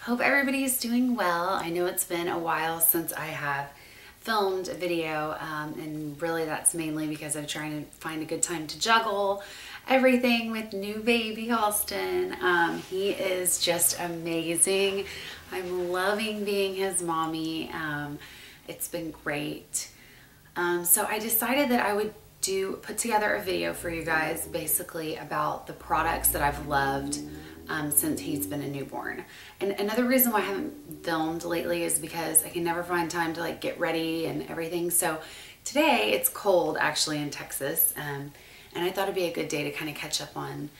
Hope everybody's doing well. I know it's been a while since I have filmed a video, and really that's mainly because I'm trying to find a good time to juggle everything with new baby Halston. He is just amazing. I'm loving being his mommy. It's been great. So I decided that I would put together a video for you guys basically about the products that I've loved since he's been a newborn. And another reason why I haven't filmed lately is because I can never find time to like get ready and everything. So today it's cold actually in Texas, and I thought it'd be a good day to kind of catch up on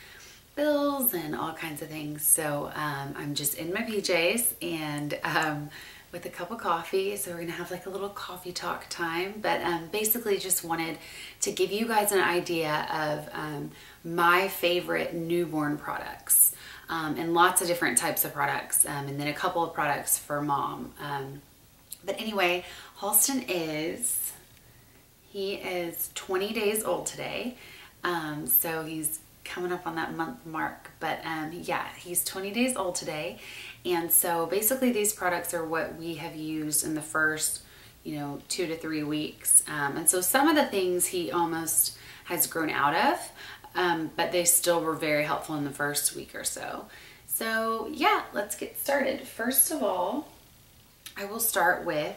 bills and all kinds of things. So I'm just in my PJs and with a cup of coffee. So we're gonna have like a little coffee talk time, but basically just wanted to give you guys an idea of my favorite newborn products, and lots of different types of products, and then a couple of products for mom. But anyway, Halston he is 20 days old today. So he's coming up on that month mark, but yeah, he's 20 days old today. And so basically these products are what we have used in the first, 2 to 3 weeks. And so some of the things he almost has grown out of, but they still were very helpful in the first week or so. So yeah, let's get started. First of all, I will start with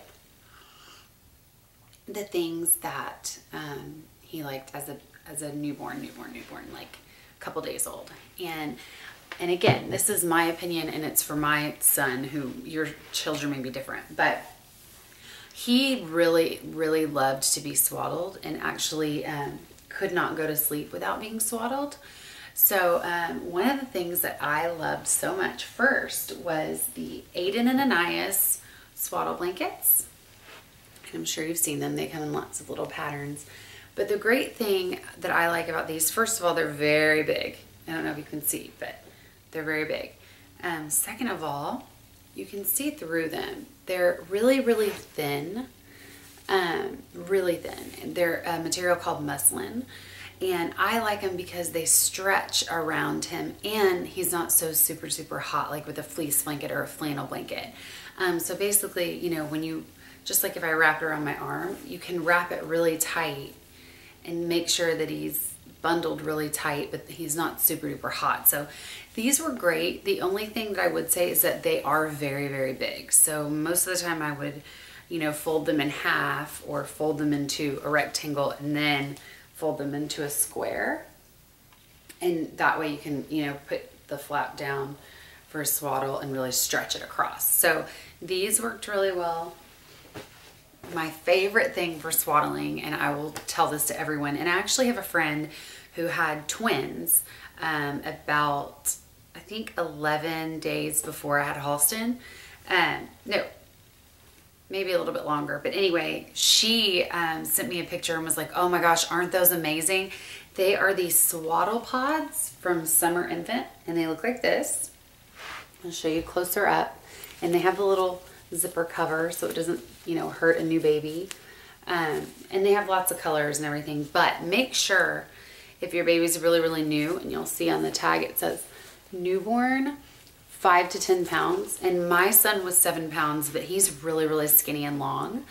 the things that he liked as a newborn, like a couple days old. And again, this is my opinion and it's for my son, who your children may be different, but he really, really loved to be swaddled and actually could not go to sleep without being swaddled. So one of the things that I loved so much first was the Aiden and Anais swaddle blankets. And I'm sure you've seen them. They come in lots of little patterns. But the great thing that I like about these, first of all, they're very big. I don't know if you can see, but they're very big. Second of all, you can see through them. They're really, really thin, really thin. They're a material called muslin. And I like them because they stretch around him and he's not so super, super hot like with a fleece blanket or a flannel blanket. So basically, when you, just like if I wrap it around my arm, you can wrap it really tight and make sure that he's bundled really tight, but he's not super duper hot. So these were great. The only thing that I would say is that they are very, very big. So most of the time I would, fold them in half or fold them into a rectangle and then fold them into a square. And that way you can, put the flap down for a swaddle and really stretch it across. So these worked really well. My favorite thing for swaddling, and I will tell this to everyone, and I actually have a friend who had twins about, I think 11 days before I had Halston. No, maybe a little bit longer, but anyway, she sent me a picture and was like, oh my gosh, aren't those amazing? They are these swaddle pods from Summer Infant, and they look like this. I'll show you closer up, and they have the little zipper cover so it doesn't, hurt a new baby. And they have lots of colors and everything, but make sure if your baby's really, really new, and you'll see on the tag it says newborn 5 to 10 pounds, and my son was 7 pounds, but he's really, really skinny and long.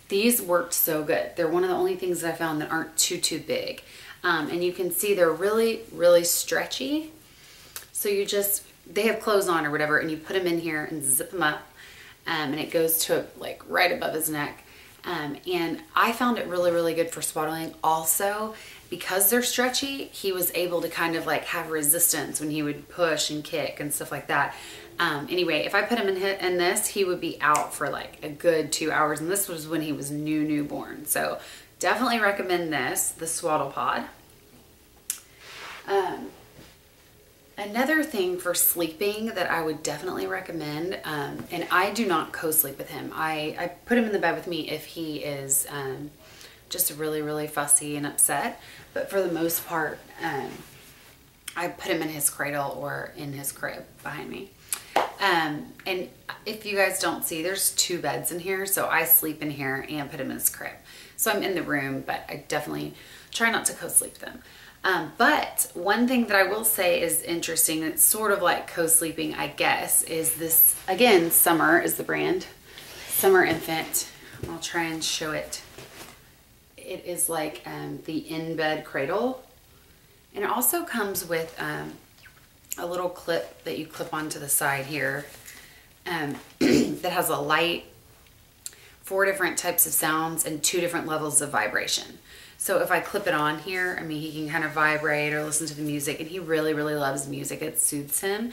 These worked so good. They're one of the only things that I found that aren't too big. And you can see they're really, really stretchy. So they have clothes on or whatever, and you put them in here and zip them up. And it goes to like right above his neck. And I found it really, really good for swaddling. Also, because they're stretchy, he was able to kind of like have resistance when he would push and kick and stuff like that. Anyway, if I put him in this, he would be out for like a good 2 hours. And this was when he was newborn. So definitely recommend this, the Swaddle Pod. Another thing for sleeping that I would definitely recommend, and I do not co-sleep with him. I put him in the bed with me if he is just really, really fussy and upset. But for the most part, I put him in his cradle or in his crib behind me. And if you guys don't see, there's 2 beds in here. So I sleep in here and put him in his crib. So I'm in the room, but I definitely try not to co-sleep them. But one thing that I will say is interesting, it's sort of like co-sleeping, I guess, is this, again, Summer is the brand. Summer Infant. I'll try and show it. It is like the in-bed cradle. And it also comes with a little clip that you clip onto the side here that has a light, 4 different types of sounds, and 2 different levels of vibration. So if I clip it on here, I mean, he can kind of vibrate or listen to the music, and he really, really loves music. It soothes him.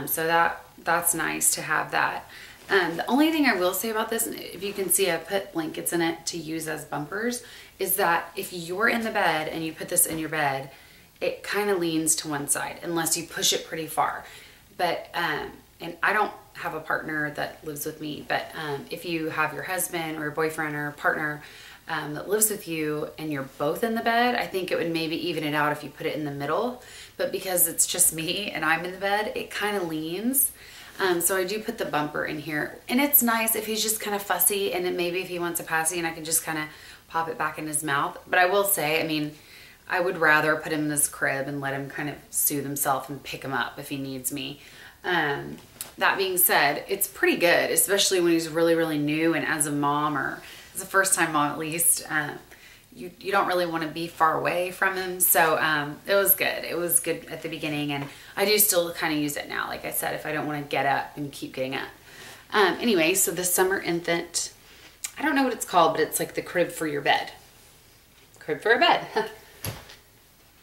So that's nice to have that. The only thing I will say about this, and if you can see I put blankets in it to use as bumpers, is that if you're in the bed and you put this in your bed, it kind of leans to one side unless you push it pretty far. But, and I don't have a partner that lives with me, but if you have your husband or your boyfriend or partner that lives with you and you're both in the bed, I think it would maybe even it out if you put it in the middle. But because it's just me and I'm in the bed, it kind of leans. So I do put the bumper in here, and it's nice if he's just kind of fussy, and then maybe if he wants a passy, and I can just kind of pop it back in his mouth. But I will say, I mean, I would rather put him in his crib and let him kind of soothe himself and pick him up if he needs me. That being said, it's pretty good, especially when he's really, really new, and as a mom, or as a first-time mom at least, you don't really want to be far away from him. So it was good. It was good at the beginning, and I do still kind of use it now, like I said, if I don't want to get up and keep getting up. Anyway, so the Summer Infant, I don't know what it's called, but it's like the crib for your bed. Crib for a bed.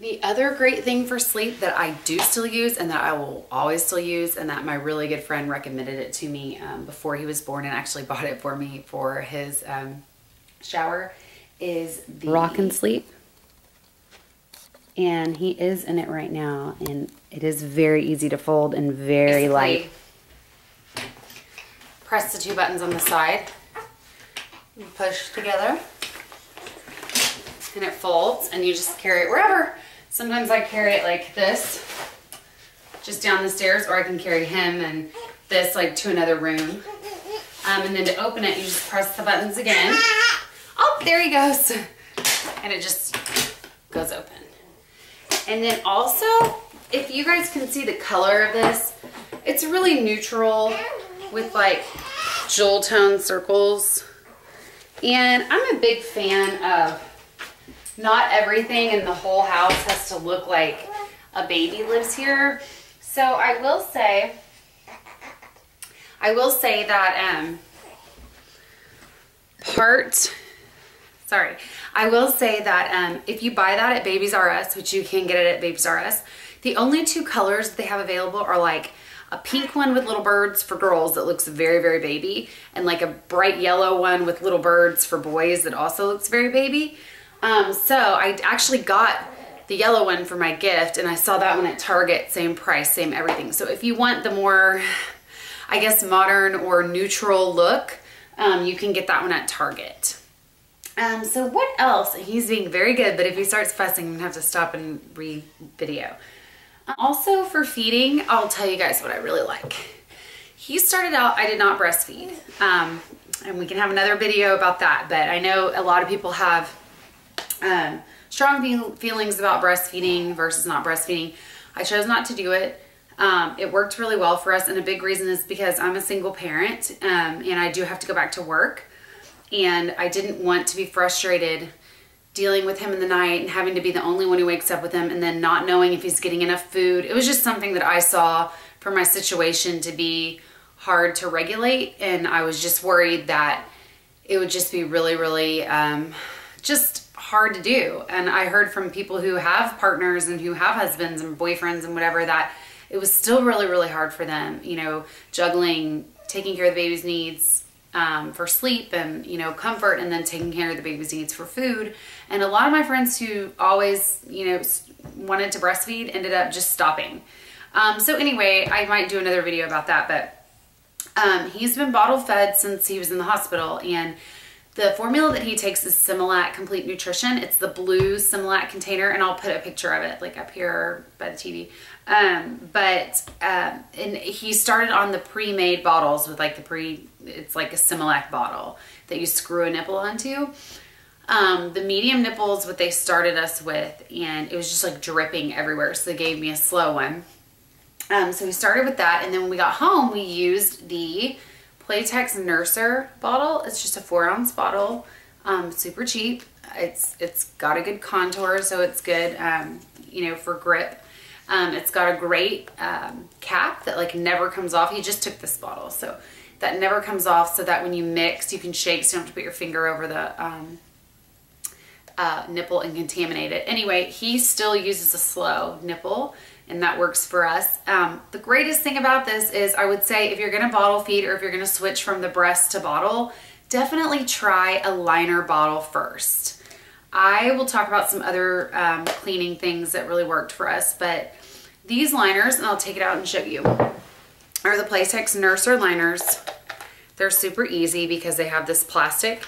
The other great thing for sleep that I do still use, and that I will always still use, and that my really good friend recommended it to me before he was born and actually bought it for me for his shower, is the Rockin' Sleep. And he is in it right now, and it is very easy to fold and very light. Press the 2 buttons on the side and push together, and it folds, and you just carry it wherever. Sometimes I carry it like this, just down the stairs, or I can carry him and this like to another room. And then to open it, you just press the buttons again. Oh, there he goes. And it just goes open. And then also, if you guys can see the color of this, it's really neutral with like jewel tone circles. And I'm a big fan of not everything in the whole house has to look like a baby lives here. So I will say that if you buy that at Babies R Us, which you can get it at Babies R Us, the only 2 colors that they have available are like a pink one with little birds for girls that looks very, very baby, and like a bright yellow one with little birds for boys that also looks very baby. So I actually got the yellow one for my gift, and I saw that one at Target, same price, same everything. So if you want the more, I guess, modern or neutral look, you can get that one at Target. So what else? He's being very good, but if he starts fussing, I'm gonna have to stop and re-video. Also for feeding, I'll tell you guys what I really like. He started out, I did not breastfeed, and we can have another video about that, but I know a lot of people have strong feelings about breastfeeding versus not breastfeeding. I chose not to do it. It worked really well for us, and a big reason is because I'm a single parent, and I do have to go back to work, and I didn't want to be frustrated dealing with him in the night and having to be the only one who wakes up with him, and then not knowing if he's getting enough food. It was just something that I saw for my situation to be hard to regulate, and I was just worried that it would just be really, really just hard to do. And I heard from people who have partners and who have husbands and boyfriends and whatever, that it was still really, really hard for them, you know, juggling taking care of the baby's needs for sleep and, you know, comfort, and then taking care of the baby's needs for food. And a lot of my friends who always, you know, wanted to breastfeed ended up just stopping. So anyway, I might do another video about that, but he's been bottle fed since he was in the hospital, and the formula that he takes is Similac Complete Nutrition. It's the blue Similac container, and I'll put a picture of it like up here by the TV. And he started on the pre-made bottles with like it's like a Similac bottle that you screw a nipple onto. The medium nipple is what they started us with, and it was just like dripping everywhere, so they gave me a slow one. So we started with that, and then when we got home, we used the Playtex Nurser bottle. It's just a 4-ounce bottle, super cheap. It's got a good contour, so it's good, you know, for grip. It's got a great cap that like never comes off. He just took this bottle, so that never comes off, so that when you mix, you can shake, so you don't have to put your finger over the nipple and contaminate it. Anyway, he still uses a slow nipple, and that works for us. The greatest thing about this is, I would say, if you're gonna bottle feed, or if you're gonna switch from the breast to bottle, definitely try a liner bottle first. I will talk about some other cleaning things that really worked for us, but these liners, and I'll take it out and show you, are the Playtex Nurser liners. They're super easy because they have this plastic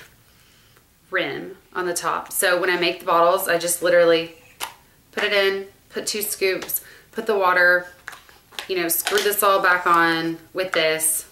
rim on the top. So when I make the bottles, I just literally put it in, put 2 scoops, put the water, you know, screw this all back on with this,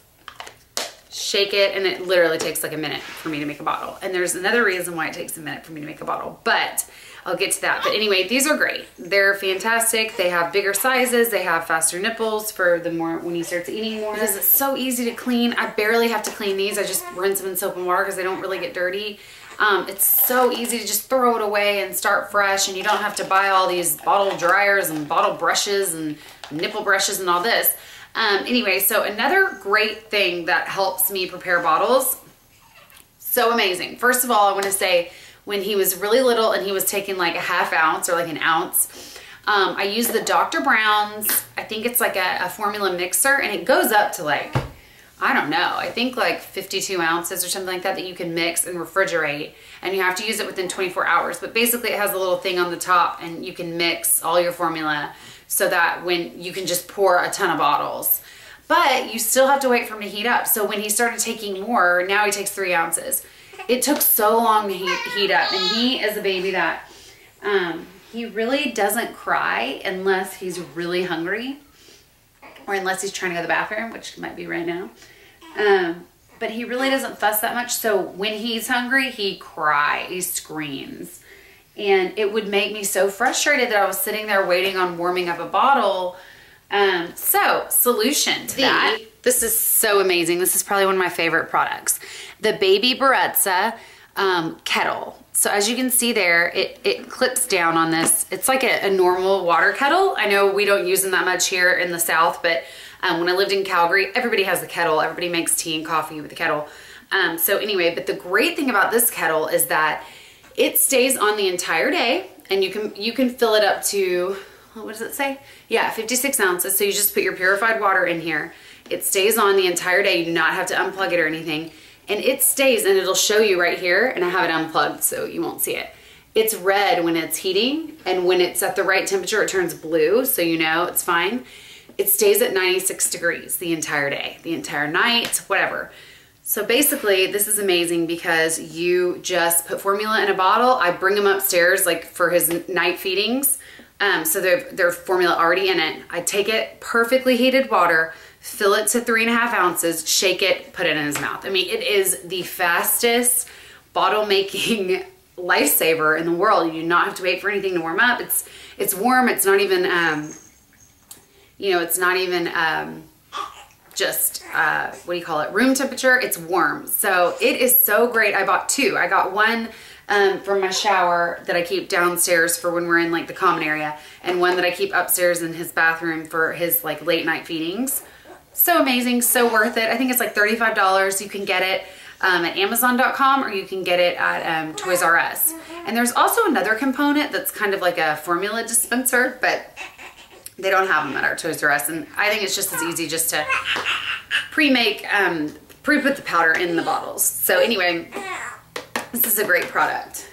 shake it, and it literally takes like a minute for me to make a bottle. And there's another reason why it takes a minute for me to make a bottle, but I'll get to that. But anyway, these are great. They're fantastic. They have bigger sizes. They have faster nipples for the more, when he starts eating more. Because it's so easy to clean. I barely have to clean these. I just rinse them in soap and water because they don't really get dirty. It's so easy to just throw it away and start fresh, and you don't have to buy all these bottle dryers and bottle brushes and nipple brushes and all this. Anyway, so another great thing that helps me prepare bottles, so amazing. First of all, I want to say, when he was really little and he was taking like a ½ ounce or like an ounce, I used the Dr. Brown's, I think it's like a formula mixer, and it goes up to like, I don't know, I think like 52 ounces or something like that, that you can mix and refrigerate, and you have to use it within 24 hours. But basically it has a little thing on the top, and you can mix all your formula so that when you can just pour a ton of bottles. But you still have to wait for him to heat up. So when he started taking more, now he takes 3 ounces. It took so long to heat up, and he is a baby that he really doesn't cry unless he's really hungry, or unless he's trying to go to the bathroom, which might be right now. But he really doesn't fuss that much. So when he's hungry, he cries, he screams. And it would make me so frustrated that I was sitting there waiting on warming up a bottle. So solution to that. This is so amazing. This is probably one of my favorite products. The Baby Berezza kettle. So as you can see there, it clips down on this. It's like a normal water kettle. I know we don't use them that much here in the South, but when I lived in Calgary, everybody has the kettle. Everybody makes tea and coffee with the kettle. So anyway, but the great thing about this kettle is that it stays on the entire day, and you can fill it up to, what does it say? Yeah, 56 ounces. So you just put your purified water in here. It stays on the entire day. You do not have to unplug it or anything. And it stays, and it'll show you right here, and I have it unplugged so you won't see it. It's red when it's heating, and when it's at the right temperature, it turns blue, so you know it's fine. It stays at 96 degrees the entire day, the entire night, whatever. So basically, this is amazing because you just put formula in a bottle. I bring them upstairs like for his night feedings. So there's formula already in it. I take it, perfectly heated water, fill it to 3½ ounces, shake it, put it in his mouth. I mean, it is the fastest bottle making lifesaver in the world. You do not have to wait for anything to warm up. It's warm. It's not even, you know, it's not even just, what do you call it? Room temperature. It's warm. So it is so great. I bought 2. I got one from my shower that I keep downstairs for when we're in like the common area, and one that I keep upstairs in his bathroom for his like late night feedings. So amazing, so worth it. I think it's like $35. You can get it at Amazon.com, or you can get it at Toys R Us. And there's also another component that's kind of like a formula dispenser, but they don't have them at our Toys R Us. And I think it's just as easy just to pre-put the powder in the bottles. So anyway, this is a great product.